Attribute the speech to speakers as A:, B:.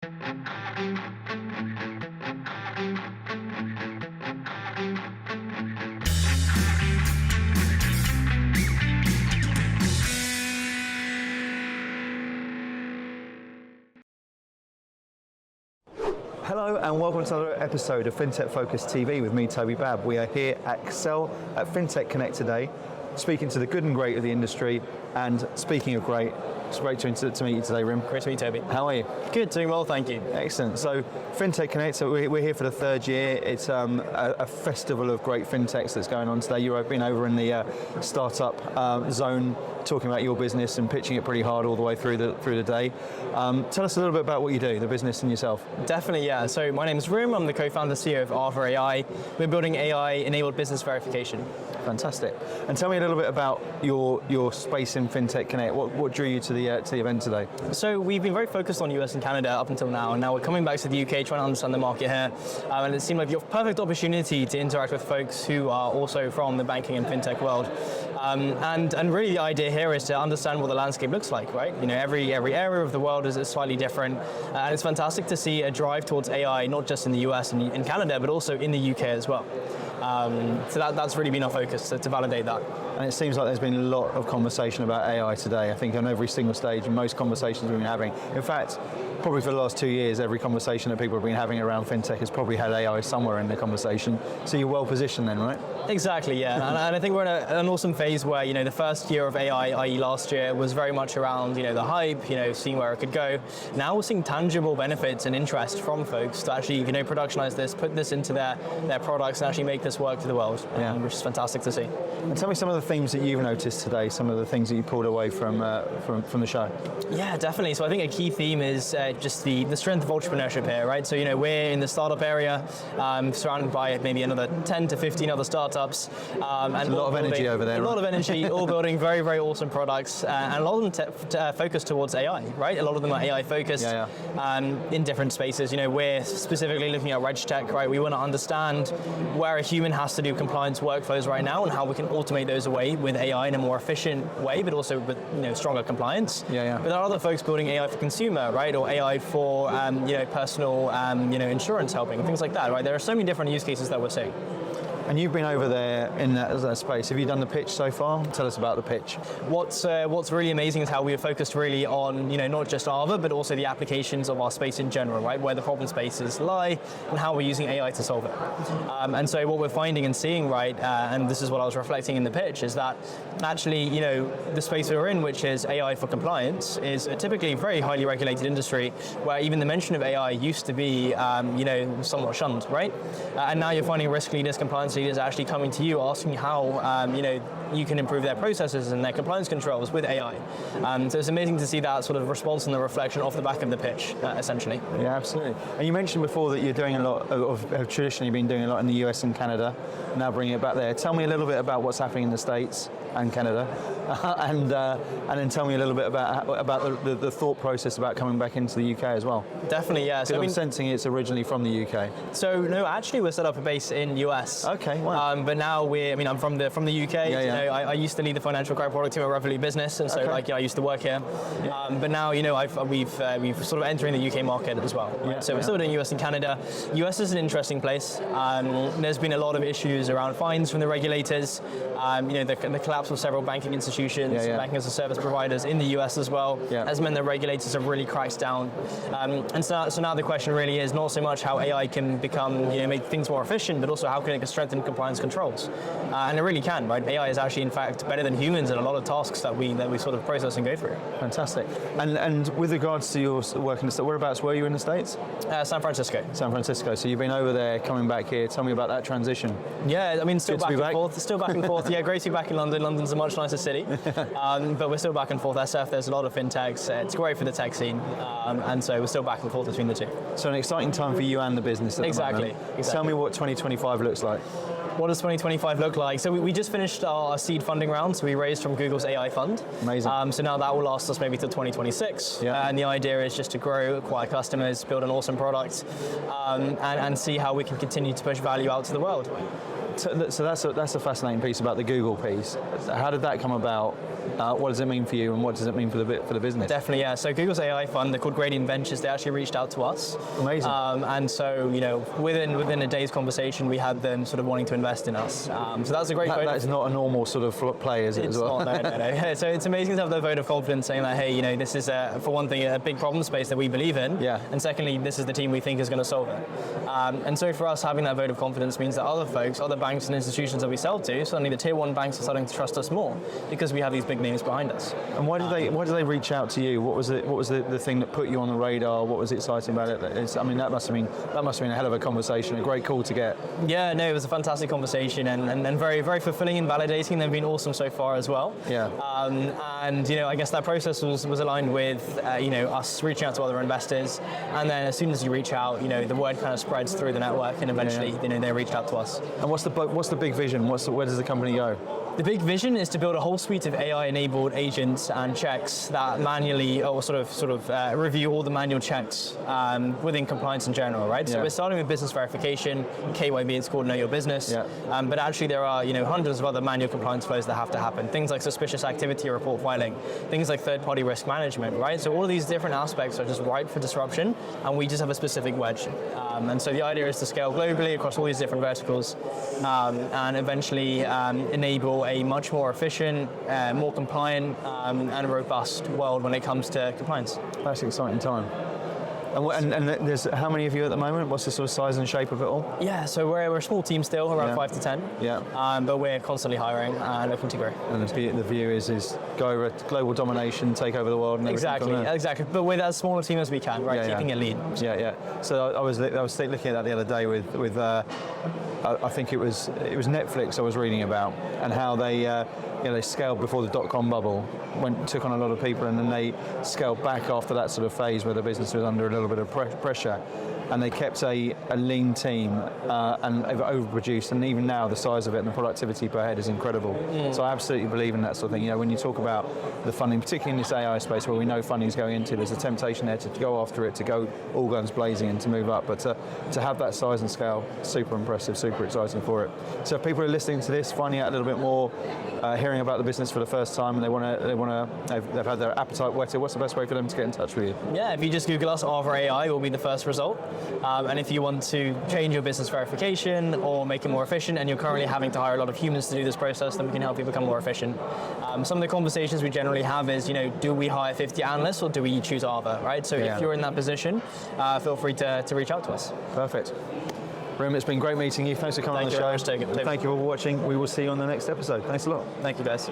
A: Hello and welcome to another episode of FinTech Focus TV with me, Toby. We are here at Excel at FinTech Connect today, speaking to the good and great of the industry. And speaking of great, it's great to meet you today, Rhim.
B: Great to meet you, Toby.
A: How are you?
B: Good, doing well, thank you.
A: Excellent. So FinTech Connect, so we're here for the third year. It's a festival of great FinTechs that's going on today. You've been over in the startup zone, talking about your business and pitching it pretty hard all the way through the day. Tell us a little bit about what you do, the business and yourself.
B: Definitely, yeah. So my name is Rhim. I'm the co-founder, CEO of Arva AI. We're building AI-enabled business verification.
A: Fantastic. And tell me a little bit about your space in FinTech Connect. What drew you to the event today?
B: So we've been very focused on US and Canada up until now, and now we're coming back to the UK, trying to understand the market here. And it seemed like a perfect opportunity to interact with folks who are also from the banking and FinTech world. And really the idea here is to understand what the landscape looks like, right? You know, every area of the world is slightly different, and it's fantastic to see a drive towards AI, not just in the US and in Canada, but also in the UK as well. So that's really been our focus, to validate that.
A: And it seems like there's been a lot of conversation about AI today. I think on every single stage, in most conversations we've been having. In fact, probably for the last 2 years, every conversation that people have been having around FinTech has probably had AI somewhere in the conversation. So you're well positioned then, right?
B: Exactly, yeah. And I think we're in an awesome phase where, the first year of AI, i.e. last year, was very much around, the hype, seeing where it could go. Now we're seeing tangible benefits and interest from folks to actually, productionize this, put this into their products and actually make this work for the world, which is fantastic to see.
A: And tell me some of the themes that you've noticed today, some of the things that you pulled away from the show.
B: Yeah, definitely. So I think a key theme is just the strength of entrepreneurship here, right? So, we're in the startup area, surrounded by maybe another 10 to 15 other startups.
A: And a lot of energy over there.
B: A lot of energy, all building very, very awesome products, and a lot of them focused towards AI, right? A lot of them are AI focused in different spaces. We're specifically looking at RegTech, right? We want to understand where a human has to do compliance workflows right now and how we can automate those away with AI in a more efficient way, but also with stronger compliance. But there are other folks building AI for consumer, right? Or AI for personal insurance helping, things like that, right? There are so many different use cases that we're seeing.
A: And you've been over there in that space. Have you done the pitch so far? Tell us about the pitch.
B: What's really amazing is how we are focused really on, not just Arva, but also the applications of our space in general, right? Where the problem spaces lie and how we're using AI to solve it. And so what we're finding and seeing, right, and this is what I was reflecting in the pitch, is that actually, the space we're in, which is AI for compliance, is a typically very highly regulated industry where even the mention of AI used to be, somewhat shunned, right? And now you're finding risk leaders, compliance leaders actually coming to you asking how you can improve their processes and their compliance controls with AI. So it's amazing to see that sort of response and the reflection off the back of the pitch, essentially.
A: Yeah, absolutely. And you mentioned before that you're doing a lot have traditionally been doing a lot in the US and Canada, now bringing it back there. Tell me a little bit about what's happening in the States and Canada, and then tell me a little bit about the thought process about coming back into the UK as well.
B: Definitely, yeah.
A: So I'm sensing it's originally from the UK.
B: So no, actually we're set up a base in US.
A: Okay, wow.
B: But now I'm from the UK. I used to lead the financial crime product team at Revolutionising business, and so I used to work here. But now we've sort of entering the UK market as well. Right? So we're still doing US and Canada. US is an interesting place. There's been a lot of issues around fines from the regulators. The collapse of several banking institutions, banking as a service providers in the US as well, has meant that regulators have really cracked down. And so now the question really is not so much how AI can become, make things more efficient, but also how can it strengthen compliance controls. And it really can, right? AI is actually, in fact, better than humans at a lot of tasks that we sort of process and go through.
A: Fantastic. And with regards to your work in the States, whereabouts were you in the States?
B: San Francisco.
A: San Francisco. So you've been over there, coming back here. Tell me about that transition.
B: Yeah, still back and forth. Still back and forth. Yeah, great to be back in London. London's a much nicer city. But we're still back and forth. SF, there's a lot of FinTechs. It's great for the tech scene. And so we're still back and forth between the two.
A: So an exciting time for you and the business at the moment. Exactly. Tell me what 2025 looks like.
B: What does 2025 look like? So we just finished our seed funding round. So we raised from Google's AI fund.
A: Amazing.
B: So now that will last us maybe till 2026. And the idea is just to grow, acquire customers, build an awesome product, and see how we can continue to push value out to the world.
A: So that's a fascinating piece about the Google piece. How did that come about? What does it mean for you, and what does it mean for the business?
B: Definitely, yeah. So Google's AI fund, they're called Gradient Ventures. They actually reached out to us.
A: Amazing.
B: And so, within a day's conversation, we had them sort of wanting to invest in us. So that's a great vote.
A: That is not a normal sort of play, is it, as well?
B: It's not, no. So it's amazing to have the vote of confidence saying that, hey, this is, for one thing, a big problem space that we believe in.
A: Yeah.
B: And secondly, this is the team we think is going to solve it. And so for us, having that vote of confidence means that other folks, other banks and institutions that we sell to, suddenly the tier 1 banks are starting to trust us more because we have these big names behind us.
A: And why did they reach out to you? What was the thing that put you on the radar? What was exciting about it? That must have been a hell of a conversation, a great call to get.
B: Yeah, no, it was a fantastic conversation and very, very fulfilling and validating. They've been awesome so far as well.
A: Yeah.
B: And I guess that process was aligned with us reaching out to other investors, and then as soon as you reach out, the word kind of spreads through the network, and eventually they reached out to us.
A: And what's the big vision? Where does the company go?
B: The big vision is to build a whole suite of AI-enabled agents and checks that manually or sort of review all the manual checks within compliance in general, right? So we're starting with business verification, KYB, it's called Know Your Business.
A: Yeah.
B: But actually there are hundreds of other manual compliance flows that have to happen. Things like suspicious activity report filing, things like third-party risk management, right? So all of these different aspects are just ripe for disruption, and we just have a specific wedge. And so the idea is to scale globally across all these different verticals, and eventually enable a much more efficient, more compliant, and robust world when it comes to compliance.
A: That's an exciting time. And there's how many of you at the moment? What's the sort of size and shape of it all?
B: Yeah, so we're a small team still, around 5 to 10.
A: Yeah.
B: But we're constantly hiring and looking to grow.
A: And the view is go over global domination, take over the world, and
B: Exactly. But with as small a team as we can, right? Keeping it lean.
A: Yeah. So I was looking at that the other day with I think it was Netflix I was reading about, and how they scaled before the dot-com bubble, took on a lot of people, and then they scaled back after that sort of phase where the business was under a little bit of pressure, and they kept a lean team and they've overproduced, and even now the size of it and the productivity per head is incredible. So I absolutely believe in that sort of thing. When you talk about the funding, particularly in this AI space where we know funding is going into, there's a temptation there to go after it, to go all guns blazing and to move up, but to have that size and scale, super impressive, super exciting for it. So if people are listening to this, finding out a little bit more, hearing about the business for the first time, and they've had their appetite whetted, what's the best way for them to get in touch with you?
B: Yeah, if you just Google us, Arva AI will be the first result. And if you want to change your business verification or make it more efficient, and you're currently having to hire a lot of humans to do this process, then we can help you become more efficient. Some of the conversations we generally have is, do we hire 50 analysts or do we choose Arva, right? So if you're in that position, feel free to reach out to us.
A: Perfect. Rhim, it's been great meeting you. Thanks for coming on the show.
B: Thank you very much, Toby.
A: Thank you for watching. We will see you on the next episode. Thanks a lot.
B: Thank you, guys.